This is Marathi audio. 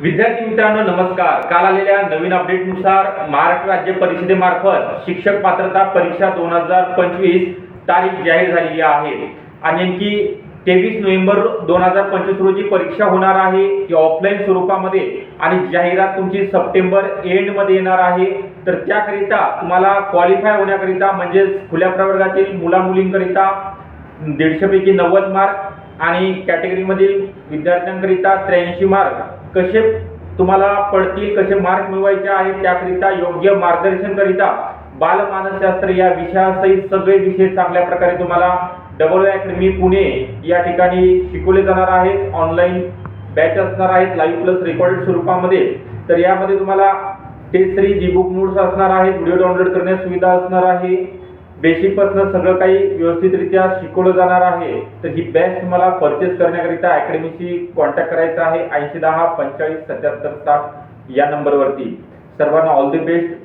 विद्यार्थी मित्रांनो नमस्कार। काल आलेल्या नवीन अपडेटनुसार महाराष्ट्र राज्य परिषदेमार्फत शिक्षक पात्रता परीक्षा 2025 तारीख जाहीर झालेली आहे आणि नेमकी 23 नोव्हेंबर 2025 रोजी परीक्षा होणार आहे ती ऑफलाईन स्वरूपामध्ये आणि जाहिरात तुमची सप्टेंबर एंड मध्ये येणार आहे। तर त्याकरिता तुम्हाला क्वालिफाय होण्याकरिता म्हणजे खुल्या प्रवर्गातील मुला मुलींकरिता 150 पैकी 90 मार्क आणि कॅटेगरी मधील विद्यार्थ्यांकरिता 83 मार्क कसे तुम्हाला पडतील, कसे मार्क मिळवायचे आहेत त्याकरिता योग्य मार्गदर्शन करिता बालमानसशास्त्र या विषयासहित सगळे विषय चांगल्या प्रकारे तुम्हाला डबल अकॅडमी पुणे या ठिकाणी शिकवले जाणार आहेत। ऑनलाईन बॅच असणार आहेत लाईव्ह प्लस रेकॉर्डेड स्वरूपामध्ये। तर यामध्ये तुम्हाला टेस्ट सीरीज जी बुक नोट्स असणार आहेत, व्हिडिओ डाउनलोड करण्यास सुविधा असणार आहे, बेसिक पासून सगळं काही व्यवस्थितरित्या शिकवलं जाणार आहे। तर ही बॅच तुम्हाला परचेस करण्याकरिता अकॅडमीशी कॉन्टॅक्ट करायचा आहे 8010 45 77 60 या नंबरवरती। सर्वांना ऑल द बेस्ट।